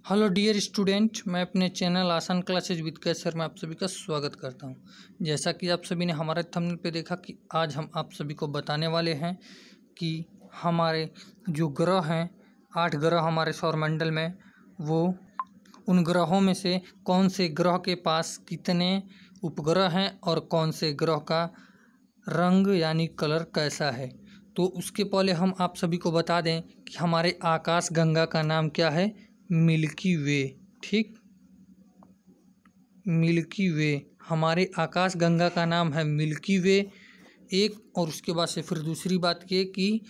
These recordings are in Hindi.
हेलो डियर स्टूडेंट, मैं अपने चैनल आसान क्लासेज विद कैसर में आप सभी का स्वागत करता हूं। जैसा कि आप सभी ने हमारे थंबनेल पे देखा कि आज हम आप सभी को बताने वाले हैं कि हमारे जो ग्रह हैं, 8 ग्रह हमारे सौरमंडल में, वो उन ग्रहों में से कौन से ग्रह के पास कितने उपग्रह हैं और कौन से ग्रह का रंग यानी कलर कैसा है। तो उसके पहले हम आप सभी को बता दें कि हमारे आकाश गंगा का नाम क्या है, मिल्की वे। ठीक, मिल्की वे, हमारे आकाश गंगा का नाम है मिल्की वे। एक और उसके बाद से फिर दूसरी बात ये कि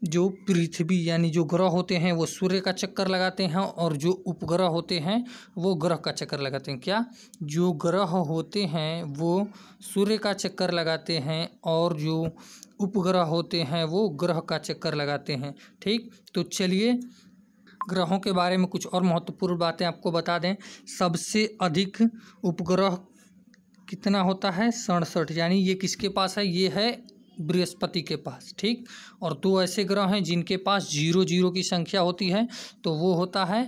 जो पृथ्वी यानी जो ग्रह होते हैं वो सूर्य का चक्कर लगाते हैं और जो उपग्रह होते हैं वो ग्रह का चक्कर लगाते हैं। क्या, जो ग्रह होते हैं वो सूर्य का चक्कर लगाते हैं और जो उपग्रह होते हैं वो ग्रह का चक्कर लगाते हैं। ठीक, तो चलिए ग्रहों के बारे में कुछ और महत्वपूर्ण बातें आपको बता दें। सबसे अधिक उपग्रह कितना होता है, 67, यानी ये किसके पास है, ये है बृहस्पति के पास। ठीक, और 2 ऐसे ग्रह हैं जिनके पास 0 की संख्या होती है, तो वो होता है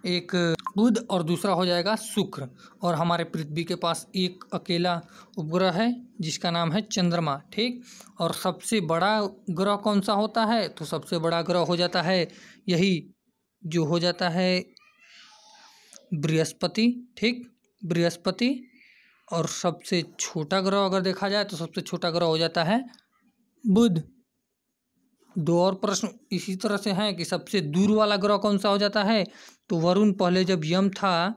एक बुध और दूसरा हो जाएगा शुक्र। और हमारे पृथ्वी के पास एक अकेला उपग्रह है जिसका नाम है चंद्रमा। ठीक, और सबसे बड़ा ग्रह कौन सा होता है, तो सबसे बड़ा ग्रह हो जाता है यही जो हो जाता है बृहस्पति। ठीक, बृहस्पति। और सबसे छोटा ग्रह अगर देखा जाए तो सबसे छोटा ग्रह हो जाता है बुध। 2 और प्रश्न इसी तरह से हैं कि सबसे दूर वाला ग्रह कौन सा हो जाता है, तो वरुण। पहले जब यम था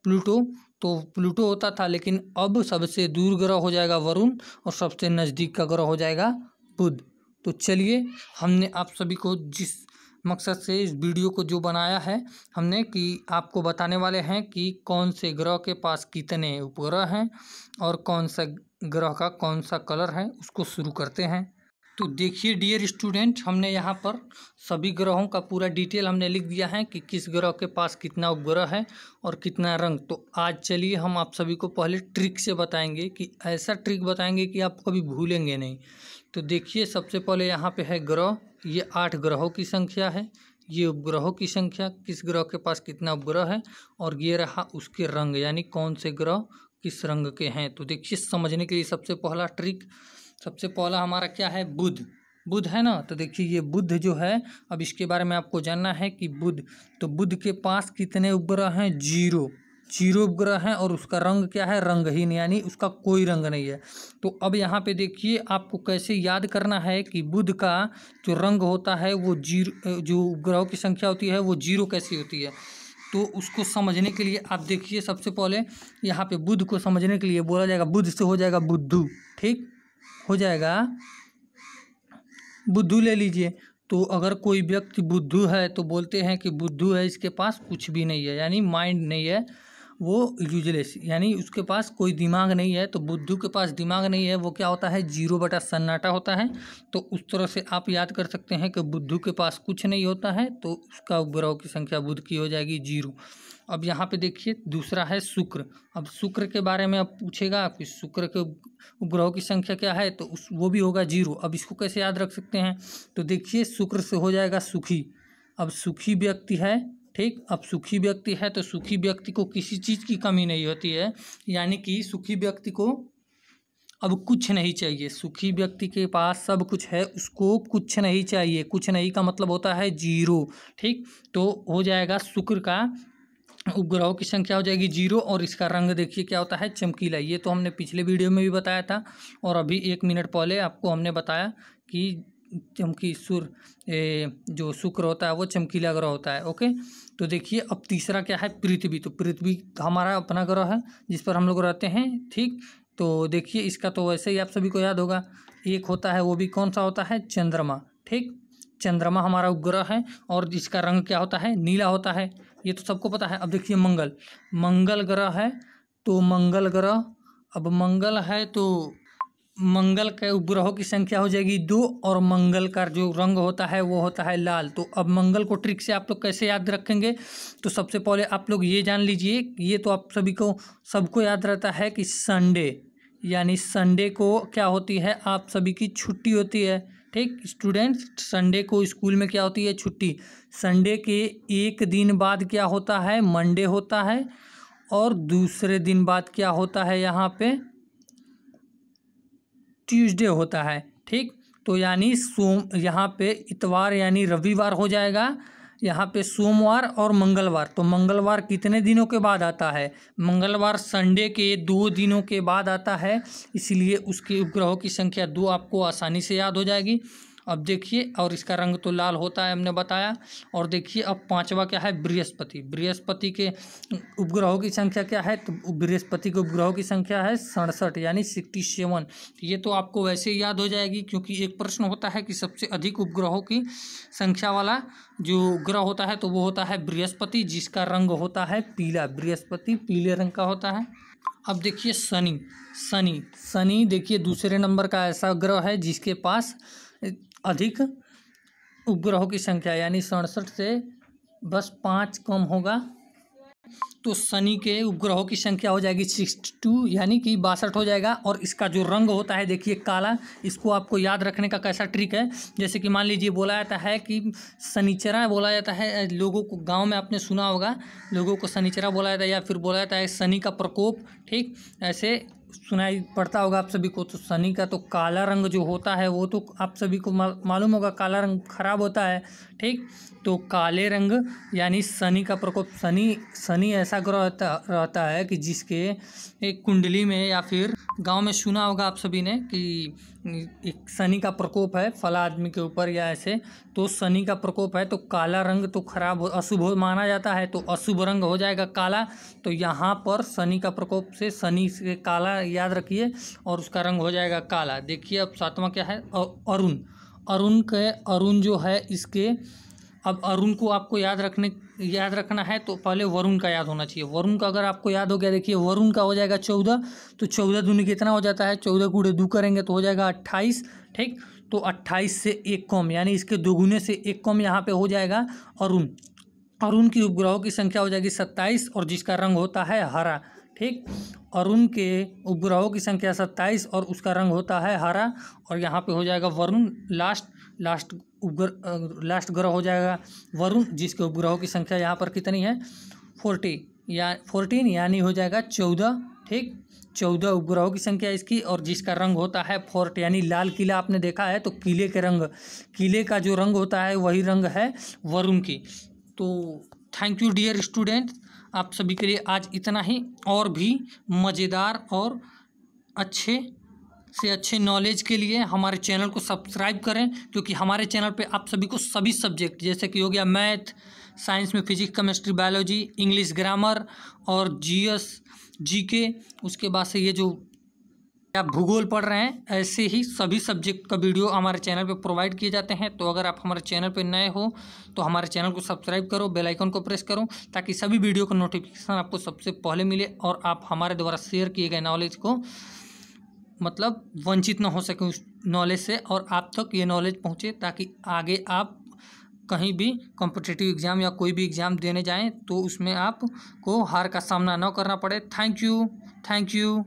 प्लूटो, तो प्लूटो होता था, लेकिन अब सबसे दूर ग्रह हो जाएगा वरुण और सबसे नज़दीक का ग्रह हो जाएगा बुध। तो चलिए, हमने आप सभी को जिस मकसद से इस वीडियो को जो बनाया है हमने कि आपको बताने वाले हैं कि कौन से ग्रह के पास कितने उपग्रह हैं और कौन सा ग्रह का कौन सा कलर है, उसको शुरू करते हैं। तो देखिए डियर स्टूडेंट, हमने यहाँ पर सभी ग्रहों का पूरा डिटेल हमने लिख दिया है कि किस ग्रह के पास कितना उपग्रह है और कितना रंग। तो आज चलिए हम आप सभी को पहले ट्रिक से बताएंगे कि ऐसा ट्रिक बताएंगे कि आप कभी भूलेंगे नहीं। तो देखिए, सबसे पहले यहाँ पे है ग्रह, ये 8 ग्रहों की संख्या है, ये उपग्रहों की संख्या, किस ग्रह के पास कितना उपग्रह है, और ये रहा उसके रंग यानी कौन से ग्रह किस रंग के हैं। तो देखिए, समझने के लिए सबसे पहला ट्रिक, सबसे पहला हमारा क्या है, बुध। बुध है ना, तो देखिए ये बुध जो है, अब इसके बारे में आपको जानना है कि बुध, तो बुध के पास कितने उपग्रह हैं, 0 उपग्रह हैं और उसका रंग क्या है, रंगहीन, यानी उसका कोई रंग नहीं है। तो अब यहाँ पे देखिए आपको कैसे याद करना है कि बुध का जो रंग होता है वो 0, जो उपग्रहों की संख्या होती है वो 0 कैसी होती है। तो उसको समझने के लिए आप देखिए, सबसे पहले यहाँ पे बुध को समझने के लिए बोला जाएगा, बुध से हो जाएगा बुद्धू। ठीक, हो जाएगा बुद्धू, ले लीजिए। तो अगर कोई व्यक्ति बुद्धू है तो बोलते हैं कि बुद्धू है, इसके पास कुछ भी नहीं है, यानी माइंड नहीं है, वो यूजलेस, यानी उसके पास कोई दिमाग नहीं है। तो बुद्धू के पास दिमाग नहीं है, वो क्या होता है, 0 बटा सन्नाटा होता है। तो उस तरह से आप याद कर सकते हैं कि बुद्धू के पास कुछ नहीं होता है, तो उसका उपग्रहों की संख्या बुध की हो जाएगी 0। अब यहाँ पे देखिए दूसरा है शुक्र। अब शुक्र के बारे में अब पूछेगा कि शुक्र के उपग्रहों की संख्या क्या है, तो वो भी होगा 0। अब इसको कैसे याद रख सकते हैं, तो देखिए शुक्र से हो जाएगा सुखी। अब सुखी व्यक्ति है, ठीक, अब सुखी व्यक्ति है तो सुखी व्यक्ति को किसी चीज़ की कमी नहीं होती है, यानी कि सुखी व्यक्ति को अब कुछ नहीं चाहिए। सुखी व्यक्ति के पास सब कुछ है, उसको कुछ नहीं चाहिए। कुछ नहीं का मतलब होता है 0। ठीक, तो हो जाएगा शुक्र का उपग्रहों की संख्या हो जाएगी 0 और इसका रंग देखिए क्या होता है, चमकीला। ये तो हमने पिछले वीडियो में भी बताया था और अभी 1 मिनट पहले आपको हमने बताया कि जो शुक्र होता है वो चमकीला ग्रह होता है। ओके, तो देखिए अब तीसरा क्या है, पृथ्वी। तो पृथ्वी हमारा अपना ग्रह है जिस पर हम लोग रहते हैं। ठीक, तो देखिए इसका तो वैसे ही आप सभी को याद होगा, एक होता है, वो भी कौन सा होता है, चंद्रमा। ठीक, चंद्रमा हमारा उपग्रह है और जिसका रंग क्या होता है, नीला होता है, ये तो सबको पता है। अब देखिए मंगल ग्रह है, तो मंगल ग्रह, अब मंगल है तो मंगल के उपग्रहों की संख्या हो जाएगी 2 और मंगल का जो रंग होता है वो होता है लाल। तो अब मंगल को ट्रिक से आप लोग कैसे याद रखेंगे, तो सबसे पहले आप लोग ये जान लीजिए, ये तो आप सभी को सबको याद रहता है कि संडे, यानी संडे को क्या होती है, आप सभी की छुट्टी होती है। ठीक स्टूडेंट्स, संडे को स्कूल में क्या होती है? छुट्टी। संडे के एक दिन बाद क्या होता है? मंडे होता है। और दूसरे दिन बाद क्या होता है? यहाँ पे ट्यूसडे होता है। ठीक, तो यानी यहाँ पे इतवार यानी रविवार हो जाएगा, यहाँ पे सोमवार और मंगलवार। तो मंगलवार कितने दिनों के बाद आता है? मंगलवार संडे के 2 दिनों के बाद आता है, इसलिए उसके उपग्रहों की संख्या 2 आपको आसानी से याद हो जाएगी। अब देखिए, और इसका रंग तो लाल होता है, हमने बताया। और देखिए अब 5वां क्या है? बृहस्पति। बृहस्पति के उपग्रहों की संख्या क्या है? तो बृहस्पति के उपग्रहों की संख्या है 67 यानी 67। ये तो आपको वैसे ही याद हो जाएगी, क्योंकि एक प्रश्न होता है कि सबसे अधिक उपग्रहों की संख्या वाला जो ग्रह होता है तो वो होता है बृहस्पति, जिसका रंग होता है पीला। बृहस्पति पीले रंग का होता है। अब देखिए शनि। शनि शनि देखिए दूसरे नंबर का ऐसा ग्रह है जिसके पास अधिक उपग्रहों की संख्या, यानी 67 से बस 5 कम होगा, तो शनि के उपग्रहों की संख्या हो जाएगी 62 यानी कि 62 हो जाएगा। और इसका जो रंग होता है देखिए काला। इसको आपको याद रखने का कैसा ट्रिक है? जैसे कि मान लीजिए बोला जाता है कि शनिचरा बोला जाता है लोगों को, गांव में आपने सुना होगा, लोगों को शनिचरा बोला जाता है या फिर बोला जाता है शनि का प्रकोप। ठीक, ऐसे सुनाई पड़ता होगा आप सभी को। तो शनि का तो काला रंग जो होता है वो तो आप सभी को मालूम होगा, काला रंग खराब होता है। ठीक, तो काले रंग यानी शनि का प्रकोप। शनि ऐसा ग्रह रहता है कि जिसके एक कुंडली में या फिर गांव में सुना होगा आप सभी ने कि एक शनि का प्रकोप है फला आदमी के ऊपर या ऐसे, तो शनि का प्रकोप है तो काला रंग तो खराब अशुभ माना जाता है, तो अशुभ रंग हो जाएगा काला। तो यहाँ पर शनि का प्रकोप से शनि से काला याद रखिए और उसका रंग हो जाएगा काला। देखिए अब 7वां क्या है? अरुण। अरुण जो है इसके, अब अरुण को आपको याद रखना है तो पहले वरुण का याद होना चाहिए। वरुण का अगर आपको याद हो गया, देखिए वरुण का हो जाएगा 14, तो 14 दूनी कितना हो जाता है? 14 गुणे 2 करेंगे तो हो जाएगा 28। ठीक, तो 28 से 1 कम यानी इसके दोगुने से 1 कम यहाँ पे हो जाएगा अरुण। अरुण की उपग्रहों की संख्या हो जाएगी 27 और जिसका रंग होता है हरा। ठीक, अरुण के उपग्रहों की संख्या 27 और उसका रंग होता है हरा। और यहाँ पे हो जाएगा वरुण लास्ट ग्रह हो जाएगा वरुण, जिसके उपग्रहों की संख्या यहाँ पर कितनी है? 14 यानी हो जाएगा 14। ठीक, 14 उपग्रहों की संख्या इसकी, और जिसका रंग होता है फोर्ट यानी लाल किला आपने देखा है तो किले का जो रंग होता है वही रंग है वरुण की। तो थैंक यू डियर स्टूडेंट, आप सभी के लिए आज इतना ही। और भी मज़ेदार और अच्छे से अच्छे नॉलेज के लिए हमारे चैनल को सब्सक्राइब करें, क्योंकि हमारे चैनल पे आप सभी को सभी सब्जेक्ट जैसे कि हो गया मैथ, साइंस में physics, chemistry, biology, English grammar और जीएस, जीके, उसके बाद से ये जो आप भूगोल पढ़ रहे हैं, ऐसे ही सभी सब्जेक्ट का वीडियो हमारे चैनल पे प्रोवाइड किए जाते हैं। तो अगर आप हमारे चैनल पे नए हो तो हमारे चैनल को सब्सक्राइब करो, बेल आइकन को प्रेस करो, ताकि सभी वीडियो का नोटिफिकेशन आपको सबसे पहले मिले और आप हमारे द्वारा शेयर किए गए नॉलेज को मतलब वंचित ना हो सके उस नॉलेज से, और आप तक ये नॉलेज पहुँचे ताकि आगे आप कहीं भी कॉम्पिटिटिव एग्ज़ाम या कोई भी एग्ज़ाम देने जाएं तो उसमें आपको हार का सामना न करना पड़े। Thank you.